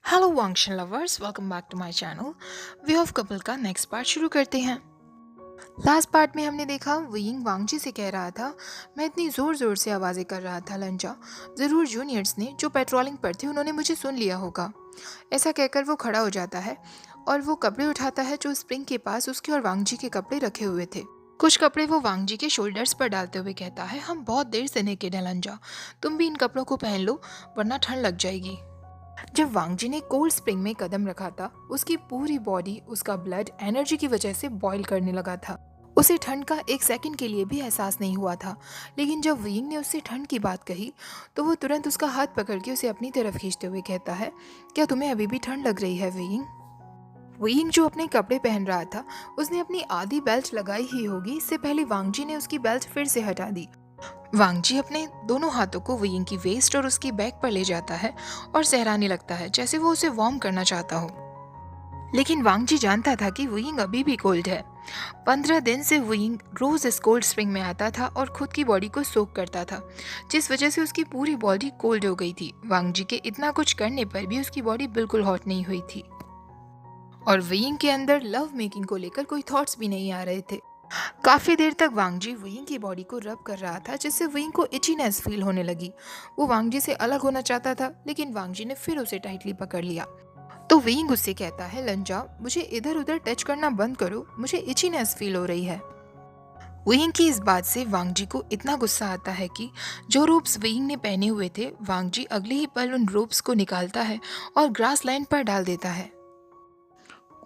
Hello वांगशन lovers, welcome back to my channel. Way of couple का next part शुरू करते हैं। लास्ट पार्ट में हमने देखा विंग वांगजी से कह रहा था, मैं इतनी ज़ोर ज़ोर से आवाज़ें कर रहा था लंजा, ज़रूर जूनियर्स ने जो पेट्रोलिंग पर थे उन्होंने मुझे सुन लिया होगा। ऐसा कहकर वो खड़ा हो जाता है और वो कपड़े उठाता है जो स्प्रिंग के पास उसके और वांगजी के कपड़े रखे हुए थे। कुछ कपड़े वो वांगजी के शोल्डर्स पर डालते हुए कहता है, हम बहुत देर से नेकेड हैं लंजा, तुम भी इन कपड़ों को पहन लो वरना ठंड लग जाएगी। जब वांगजी ने कोल्ड स्प्रिंग में कदम रखा था, उसकी पूरी बॉडी, उसका ब्लड एनर्जी की वजह से बॉईल करने लगा था। उसे ठंड का एक सेकंड के लिए भी एहसास नहीं हुआ था। लेकिन जब विंग ने उससे ठंड की बात कही तो वो तुरंत उसका हाथ पकड़ के उसे अपनी तरफ खींचते हुए कहता है, क्या तुम्हें अभी भी ठंड लग रही है विंग? विंग जो अपने कपड़े पहन रहा था, उसने अपनी आधी बेल्ट लगाई ही होगी, इससे पहले वांगजी ने उसकी बेल्ट फिर से हटा दी। वांगजी अपने दोनों हाथों को विंग की वेस्ट और उसकी बैक पर ले जाता है और सहराने लगता है जैसे वो उसे वार्म करना चाहता हो। लेकिन वांगजी जानता था कि विंग अभी भी कोल्ड है। 15 दिन से विंग रोज इस कोल्ड स्प्रिंग में आता था और खुद की बॉडी को सोक करता था, जिस वजह से उसकी पूरी बॉडी कोल्ड हो गई थी। वांगजी के इतना कुछ करने पर भी उसकी बॉडी बिल्कुल हॉट नहीं हुई थी और विंग के अंदर लव मेकिंग को लेकर कोई थॉट्स भी नहीं आ रहे थे। काफी देर तक वांगजी विंग की बॉडी को रब कर रहा था, जिससे विंग को इचीनेस फील होने लगी। वो वांगजी से अलग होना चाहता था, लेकिन वांगजी ने फिर उसे टाइटली पकड़ लिया। तो विंग उससे कहता है, लंजा मुझे इधर उधर टच करना बंद करो, मुझे इचीनेस फील हो रही है। विंग की इस बात से वांगजी को इतना गुस्सा आता है कि जो रोप्स विंग ने पहने हुए थे, वांगजी अगले ही पल उन रोप्स को निकालता है और ग्रास लाइन पर डाल देता है।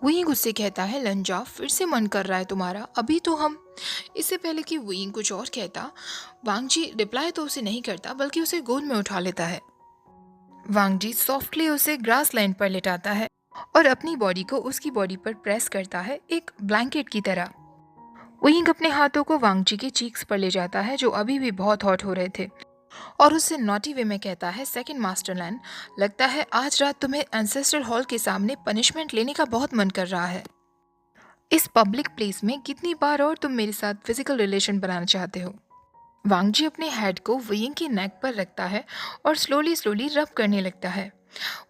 विंग उससे कहता है, लंजा फिर से मन कर रहा है तुम्हारा, अभी तो हम। इससे पहले कि विंग कुछ और कहता, वांगजी रिप्लाई तो उसे नहीं करता बल्कि उसे गोद में उठा लेता है। वांगजी सॉफ्टली उसे ग्रास लैंड पर लेटाता है और अपनी बॉडी को उसकी बॉडी पर प्रेस करता है, एक ब्लैंकेट की तरह। विंग अपने हाथों को वांगजी के चीक्स पर ले जाता है जो अभी भी बहुत हॉट हो रहे थे और उससे नॉटी वे में कहता है, सेकंड मास्टरलैंड, लगता है आज रात तुम्हें एंसेस्ट्रल हॉल के सामने पनिशमेंट लेने का बहुत मन कर रहा है। इस पब्लिक प्लेस में कितनी बार और तुम मेरे साथ फिजिकल रिलेशन बनाना चाहते हो? वांगजी अपने हेड को विंग की नेक पर रखता है और स्लोली स्लोली रब करने लगता है।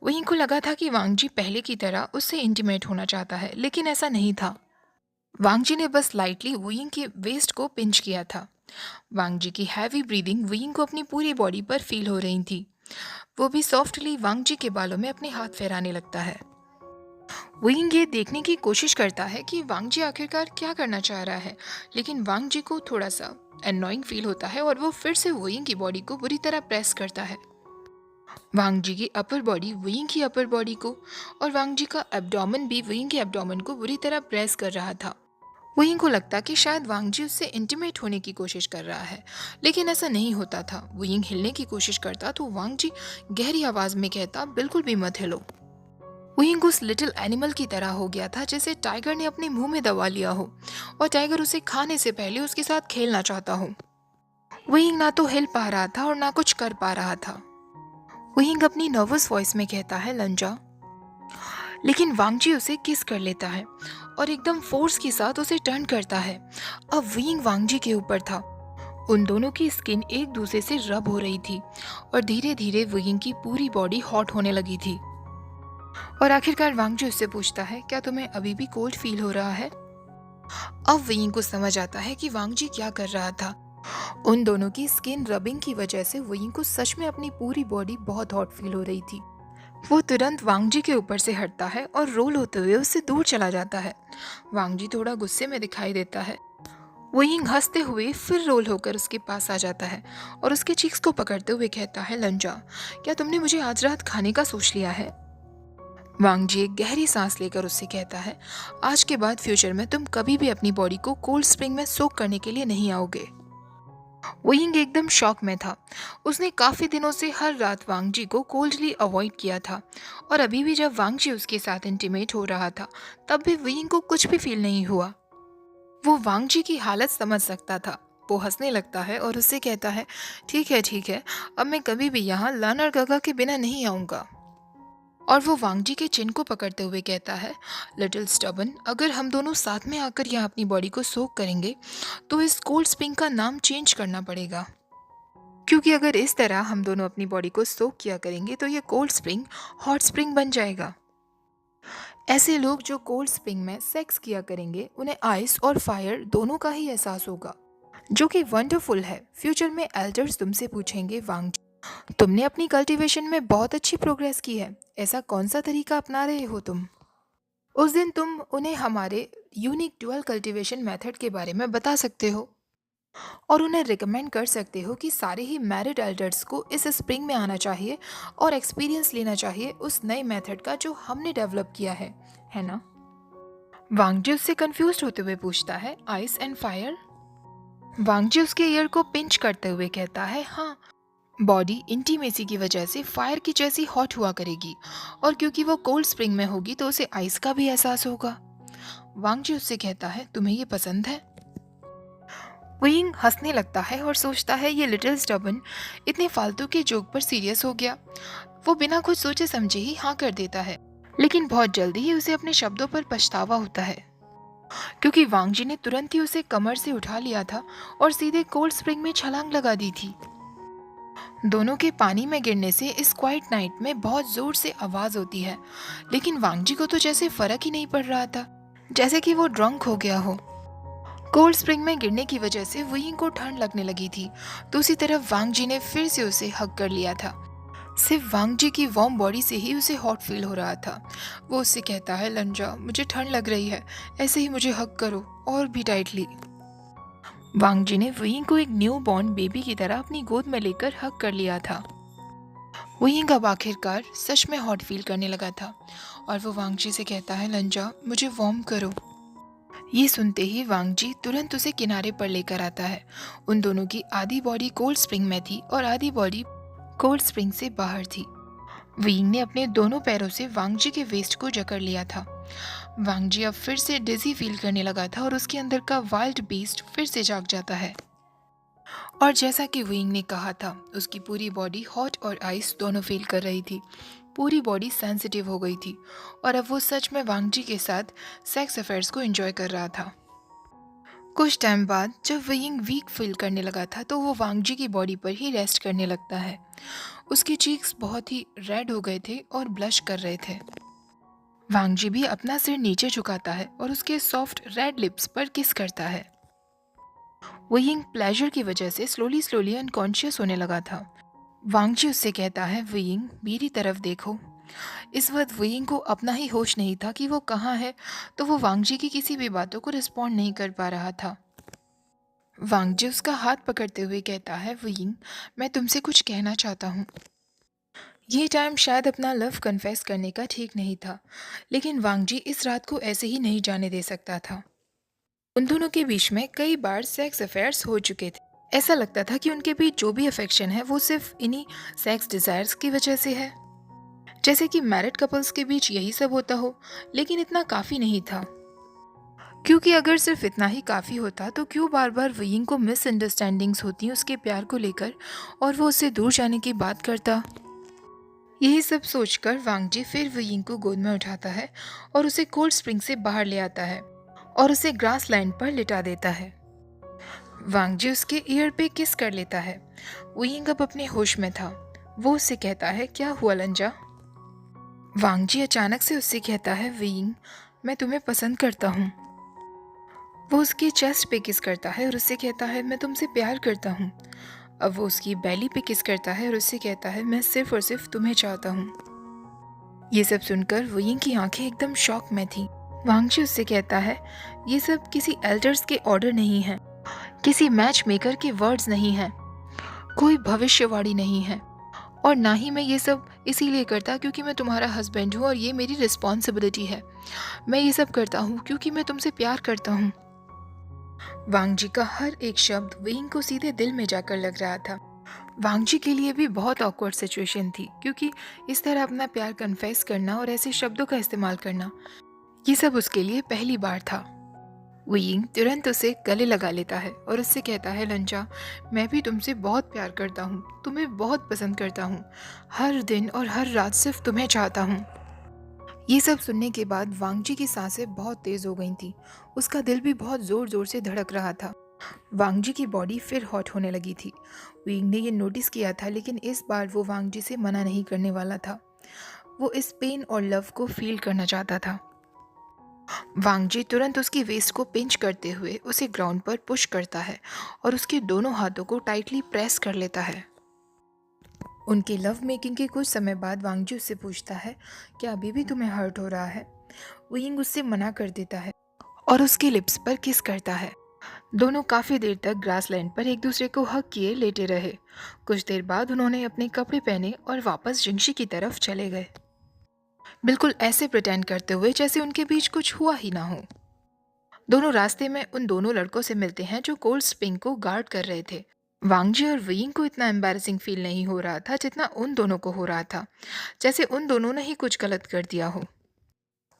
विंग को लगा था कि वांगजी पहले की तरह उससे इंटीमेट होना चाहता है, लेकिन ऐसा नहीं था। वांगजी ने बस लाइटली विंग की वेस्ट को पिंच किया था। वांगजी की हैवी ब्रीदिंग विंग को अपनी पूरी बॉडी पर फील हो रही थी। वो भी सॉफ्टली वांगजी के बालों में अपने हाथ फहराने लगता है। विंग ये देखने की कोशिश करता है कि वांगजी आखिरकार क्या करना चाह रहा है, लेकिन वांगजी को थोड़ा सा एननोइंग फील होता है और वो फिर से विंग की बॉडी को बुरी तरह प्रेस करता है। वांगजी की अपर बॉडी विंग की अपर बॉडी को और वांगजी का एब्डोमेन भी विंग के एब्डोमेन को बुरी तरह प्रेस कर रहा था। विंग को लगता कि शायद वांगजी उससे इंटीमेट होने की कोशिश कर रहा है, लेकिन ऐसा नहीं होता था। विंग हिलने की कोशिश करता तो वांगजी गहरी आवाज में कहता, बिल्कुल भी मत हिलो। विंग उस लिटिल एनिमल की तरह हो गया था जैसे टाइगर ने अपने मुंह में दबा लिया हो और टाइगर उसे खाने से पहले उसके साथ खेलना चाहता हो। विंग ना तो हिल पा रहा था और ना कुछ कर पा रहा था। विंग अपनी नर्वस वॉइस में कहता है, लंजा। लेकिन वांगजी उसे किस कर लेता है और एकदम फोर्स के साथ उसे टर्न करता है। अब विंग वांगजी के ऊपर था। उन दोनों की स्किन एक दूसरे से रब हो रही थी और धीरे धीरे विंग की पूरी बॉडी हॉट होने लगी थी। और आखिरकार वांगजी उससे पूछता है, क्या तुम्हें अभी भी कोल्ड फील हो रहा है? अब विंग को समझ आता है कि वांगजी क्या कर रहा था। उन दोनों की स्किन रबिंग की वजह से विंग को सच में अपनी पूरी बॉडी बहुत हॉट फील हो रही थी। वो तुरंत वांगजी के ऊपर से हटता है और रोल होते हुए उससे दूर चला जाता है। वांगजी थोड़ा गुस्से में दिखाई देता है। विंग हंसते हुए फिर रोल होकर उसके पास आ जाता है और उसके चीक्स को पकड़ते हुए कहता है, लंजा, क्या तुमने मुझे आज रात खाने का सोच लिया है? वांगजी एक गहरी सांस लेकर उससे कहता है, आज के बाद फ्यूचर में तुम कभी भी अपनी बॉडी को कोल्ड स्प्रिंग में सोक करने के लिए नहीं आओगे। विंग एकदम शॉक में था। उसने काफी दिनों से हर रात वांगजी को कोल्डली अवॉइड किया था और अभी भी जब वांगजी उसके साथ इंटीमेट हो रहा था तब भी विंग को कुछ भी फील नहीं हुआ। वो वांगजी की हालत समझ सकता था। वो हंसने लगता है और उससे कहता है, ठीक है, अब मैं कभी भी यहाँ लानर गगा के बिना नहीं आऊँगा। और वो वांगजी के चिन को पकड़ते हुए कहता है, लिटिल स्टबन, अगर हम दोनों साथ में आकर यहाँ अपनी बॉडी को सोक करेंगे तो इस कोल्ड स्प्रिंग का नाम चेंज करना पड़ेगा। क्योंकि अगर इस तरह हम दोनों अपनी बॉडी को सोक किया करेंगे तो ये कोल्ड स्प्रिंग हॉट स्प्रिंग बन जाएगा। ऐसे लोग जो कोल्ड स्प्रिंग में सेक्स किया करेंगे उन्हें आइस और फायर दोनों का ही एहसास होगा, जो कि वंडरफुल है। फ्यूचर में एल्डर्स तुमसे पूछेंगे, वांग, तुमने अपनी कल्टीवेशन में बहुत अच्छी प्रोग्रेस की है, ऐसा कौन सा तरीका अपना रहे हो तुम? उस दिन तुम उन्हें हमारे यूनिक डुअल कल्टीवेशन मेथड के बारे में बता सकते हो और उन्हें रिकमेंड कर सकते हो कि सारे ही मैरिड एल्डर्स को इस स्प्रिंग में आना चाहिए और एक्सपीरियंस लेना चाहिए उस नए मेथड का जो हमने डेवलप किया है ना? वांगजी उससे कंफ्यूज होते हुए पूछता है, आइस एंड फायर? वांगजी उसके ईयर को पिंच करते हुए कहता है, हाँ, बॉडी इंटीमेसी की वजह से फायर की जैसी हॉट हुआ करेगी और क्योंकि वो कोल्ड स्प्रिंग में होगी तो उसे आइस का भी एहसास होगा। वांगजी उससे कहता है, तुम्हें ये पसंद है? विंग हंसने लगता है और सोचता है ये लिटिल स्टबन इतने फालतू के जोक पर सीरियस हो गया। वो बिना कुछ सोचे समझे ही हाँ कर देता है, लेकिन बहुत जल्दी ही उसे अपने शब्दों पर पछतावा होता है क्योंकि वांगजी ने तुरंत ही उसे कमर से उठा लिया था और सीधे कोल्ड स्प्रिंग में छलांग लगा दी थी। दोनों के पानी में गिरने से इस क्वाइट नाइट में बहुत जोर से आवाज होती है, लेकिन वांगजी को तो जैसे फर्क ही नहीं पड़ रहा था, जैसे कि वो ड्रंक हो गया हो। कोल्ड स्प्रिंग में गिरने की वजह से वुयिंग को ठंड लगने लगी थी, तो उसी तरफ वांगजी ने फिर से उसे हग कर लिया था। सिर्फ वांगजी की वार्म बॉडी से ही उसे हॉट फील हो रहा था। वो उससे कहता है, लंजा, मुझे ठंड लग रही है, ऐसे ही मुझे हग करो और भी टाइटली। वांगजी ने वुयिंग को एक न्यू बॉर्न बेबी की तरह अपनी गोद में लेकर हग कर लिया था। वुयिंग अब आखिरकार सच में हॉट फील करने लगा था और वो वांगजी से कहता है, लंजा, मुझे वार्म करो। ये सुनते ही वांगजी तुरंत उसे किनारे पर लेकर आता है। उन दोनों की आधी बॉडी कोल्ड स्प्रिंग में थी और आधी बॉडी कोल्ड स्प्रिंग से बाहर थी। विंग ने अपने दोनों पैरों से वांगजी के वेस्ट को जकड़ लिया था। वांगजी अब फिर से डिजी फील करने लगा था और उसके अंदर का वाइल्ड बीस्ट फिर से जाग जाता है। और जैसा कि विंग ने कहा था, उसकी पूरी बॉडी हॉट और आइस दोनों फील कर रही थी। पूरी बॉडी सेंसिटिव हो गई थी और अब वो सच में वांगजी के साथ सेक्स अफेयर्स को एंजॉय कर रहा था। कुछ टाइम बाद जब विंग वीक फील करने लगा था तो वो वांगजी की बॉडी पर ही रेस्ट करने लगता है। उसके चीक्स बहुत ही रेड हो गए थे और ब्लश कर रहे थे। वांगजी भी अपना सिर नीचे झुकाता है और उसके सॉफ्ट रेड लिप्स पर किस करता है। विंग प्लेजर की वजह से स्लोली स्लोली अनकॉन्शियस होने लगा था। वांगजी उससे कहता है, विंग, मेरी तरफ देखो। इस वक्त विंग को अपना ही होश नहीं था कि वो कहाँ है, तो वो वांगजी की किसी भी बातों को रिस्पॉन्ड नहीं कर पा रहा था। वांगजी उसका हाथ पकड़ते हुए कहता है, विंग, मैं तुमसे कुछ कहना चाहता हूँ। ये टाइम शायद अपना लव कन्फेस करने का ठीक नहीं था, लेकिन वांगजी इस रात को ऐसे ही नहीं जाने दे सकता था। उन दोनों के बीच में कई बार सेक्स अफेयर्स हो चुके थे। ऐसा लगता था कि उनके बीच जो भी अफेक्शन है वो सिर्फ इन्हीं सेक्स डिजायर्स की वजह से है, जैसे कि मैरिड कपल्स के बीच यही सब होता हो। लेकिन इतना काफी नहीं था, क्योंकि अगर सिर्फ इतना ही काफी होता तो क्यों बार बार विंग को मिसअंडरस्टैंडिंग्स होती उसके प्यार को लेकर और वो उससे दूर जाने की बात करता। यही सब सोचकर वांगजी फिर विंग को गोद में उठाता है और उसे कोल्ड स्प्रिंग से बाहर ले आता है और उसे ग्रास लैंड पर लिटा देता है। वांगजी उसके ईयर पे किस कर लेता है। विंग अब अपने होश में था। वो उससे कहता है, क्या हुआ लंजा? वांगजी अचानक से उससे कहता है, विंग, मैं तुम्हें पसंद करता हूँ। वो उसके चेस्ट पे किस करता है और उससे कहता है, मैं तुमसे प्यार करता हूँ। अब वो उसकी बैली पे किस करता है और उससे कहता है, मैं सिर्फ और सिर्फ तुम्हें चाहता हूँ। ये सब सुनकर विंग की आंखें एकदम शॉक में थी। वांगजी उससे कहता है, ये सब किसी एल्डर्स के ऑर्डर नहीं है, किसी मैच मेकर के वर्ड्स नहीं हैं, कोई भविष्यवाणी नहीं है, और ना ही मैं ये सब इसीलिए करता क्योंकि मैं तुम्हारा हस्बैंड हूँ और ये मेरी रिस्पॉन्सिबिलिटी है। मैं ये सब करता हूँ क्योंकि मैं तुमसे प्यार करता हूँ। वांगजी का हर एक शब्द विंग को सीधे दिल में जाकर लग रहा था। वांगजी के लिए भी बहुत ऑकवर्ड सिचुएशन थी, क्योंकि इस तरह अपना प्यार कन्फेस करना और ऐसे शब्दों का इस्तेमाल करना, ये सब उसके लिए पहली बार था। विंग तुरंत उसे गले लगा लेता है और उससे कहता है, लंजा, मैं भी तुमसे बहुत प्यार करता हूँ, तुम्हें बहुत पसंद करता हूँ, हर दिन और हर रात सिर्फ तुम्हें चाहता हूँ। ये सब सुनने के बाद वांगजी की सांसें बहुत तेज हो गई थी। उसका दिल भी बहुत जोर जोर से धड़क रहा था। वांग जी की बॉडी फिर हॉट होने लगी थी। विंग ने ये नोटिस किया था, लेकिन इस बार वो वांग जी से मना नहीं करने वाला था। वो इस पेन और लव को फील करना चाहता था। वांग जी तुरंत उसकी वेस्ट को पिंच करते हुए उसे ग्राउंड पर पुश करता है और उसके दोनों हाथों को टाइटली प्रेस कर लेता है। उनके लव मेकिंग के कुछ समय बाद वांग जी उससे पूछता है, क्या अभी भी तुम्हें हर्ट हो रहा है? विंग उससे मना कर देता है और उसके लिप्स पर किस करता है। दोनों काफ़ी देर तक ग्रासलैंड पर एक दूसरे को हग किए लेटे रहे। कुछ देर बाद उन्होंने अपने कपड़े पहने और वापस जिंगशी की तरफ चले गए, बिल्कुल ऐसे प्रिटेंड करते हुए जैसे उनके बीच कुछ हुआ ही ना हो। दोनों रास्ते में उन दोनों लड़कों से मिलते हैं जो कोल्ड स्प्रिंग को गार्ड कर रहे थे। वांगजी और विंग को इतना एम्बैरेसिंग फील नहीं हो रहा था जितना उन दोनों को हो रहा था, जैसे उन दोनों ने ही कुछ गलत कर दिया हो।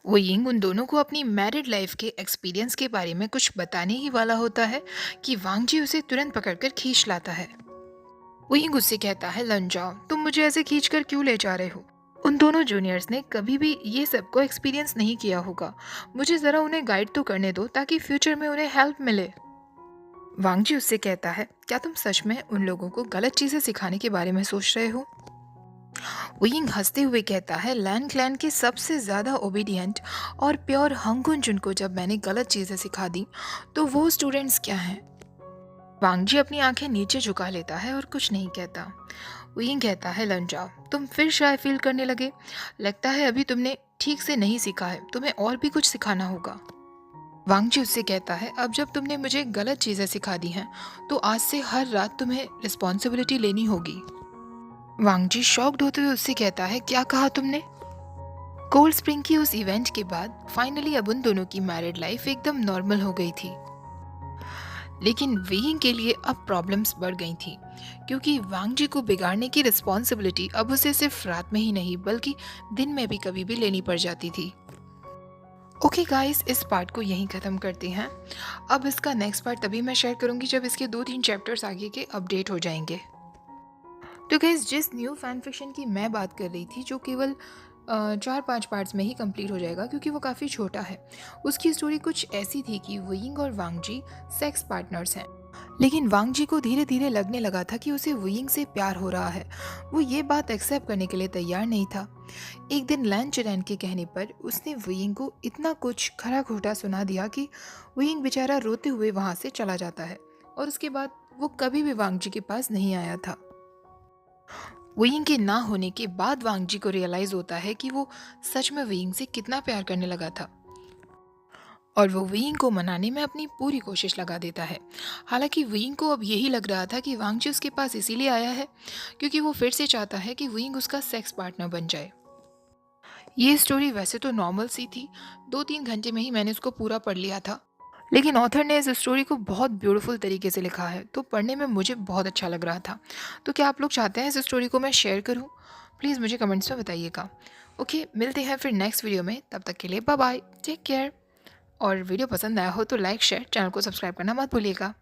विंग उन दोनों को अपनी मैरिड लाइफ के एक्सपीरियंस के बारे में कुछ बताने ही वाला होता है कि वांगजी उसे तुरंत पकड़कर खींच लाता है। विंग उससे कहता है, लन जाओ, तुम मुझे ऐसे खींचकर क्यों ले जा रहे हो? उन दोनों जूनियर्स ने कभी भी ये सब को एक्सपीरियंस नहीं किया होगा। मुझे ज़रा उन्हें गाइड तो करने दो ताकि फ्यूचर में उन्हें हेल्प मिले। वांगजी उससे कहता है, क्या तुम सच में उन लोगों को गलत चीज़ें सिखाने के बारे में सोच रहे हो? विंग हंसते हुए कहता है, लैन क्लैन के सबसे ज़्यादा ओबीडियंट और प्योर हंगुन जिनको जब मैंने गलत चीज़ें सिखा दी, तो वो स्टूडेंट्स क्या हैं? वांगजी अपनी आंखें नीचे झुका लेता है और कुछ नहीं कहता। विंग कहता है, लन जाओ, तुम फिर शाय फील करने लगे। लगता है अभी तुमने ठीक से नहीं सीखा है, तुम्हें और भी कुछ सिखाना होगा। वांगजी उससे कहता है, अब जब तुमने मुझे गलत चीज़ें सिखा दी हैं, तो आज से हर रात तुम्हें रिस्पॉन्सिबिलिटी लेनी होगी। वांगजी शॉक्ड होते हुए उससे कहता है, क्या कहा तुमने? कोल्ड स्प्रिंग की उस इवेंट के बाद फाइनली अब उन दोनों की मैरिड लाइफ एकदम नॉर्मल हो गई थी। लेकिन वेइंग के लिए अब प्रॉब्लम्स बढ़ गई थी, क्योंकि वांगजी को बिगाड़ने की रिस्पॉन्सिबिलिटी अब उसे सिर्फ रात में ही नहीं बल्कि दिन में भी कभी भी लेनी पड़ जाती थी। ओके गाइस, इस पार्ट को यहीं ख़त्म करते हैं। अब इसका नेक्स्ट पार्ट तभी मैं शेयर करूँगी जब इसके 2-3 चैप्टर्स आगे के अपडेट हो जाएंगे। तो गाइस, जिस न्यू फैन फिक्शन की मैं बात कर रही थी, जो केवल 4-5 पार्ट्स में ही कंप्लीट हो जाएगा क्योंकि वो काफ़ी छोटा है, उसकी स्टोरी कुछ ऐसी थी कि वुयिंग और वांगजी सेक्स पार्टनर्स हैं। लेकिन वांगजी को धीरे धीरे लगने लगा था कि उसे वुयिंग से प्यार हो रहा है। वो ये बात एक्सेप्ट करने के लिए तैयार नहीं था। एक दिन लैन चिरैन के कहने पर उसने वुयिंग को इतना कुछ खरा खोटा सुना दिया कि वुयिंग बेचारा रोते हुए वहाँ से चला जाता है और उसके बाद वो कभी भी वांगजी के पास नहीं आया था। वुयिंग के ना होने के बाद वांगजी को रियलाइज होता है कि वो सच में वुयिंग से कितना प्यार करने लगा था और वो वुयिंग को मनाने में अपनी पूरी कोशिश लगा देता है। हालांकि वुयिंग को अब यही लग रहा था कि वांगजी उसके पास इसीलिए आया है क्योंकि वो फिर से चाहता है कि वुयिंग उसका सेक्स पार्टनर बन जाए। ये स्टोरी वैसे तो नॉर्मल सी थी, 2-3 घंटे में ही मैंने उसको पूरा पढ़ लिया था, लेकिन ऑथर ने इस स्टोरी को बहुत ब्यूटीफुल तरीके से लिखा है, तो पढ़ने में मुझे बहुत अच्छा लग रहा था। तो क्या आप लोग चाहते हैं इस स्टोरी को मैं शेयर करूं? प्लीज़ मुझे कमेंट्स में बताइएगा। ओके, मिलते हैं फिर नेक्स्ट वीडियो में, तब तक के लिए बाय बाय, टेक केयर। और वीडियो पसंद आया हो तो लाइक शेयर, चैनल को सब्सक्राइब करना मत भूलिएगा।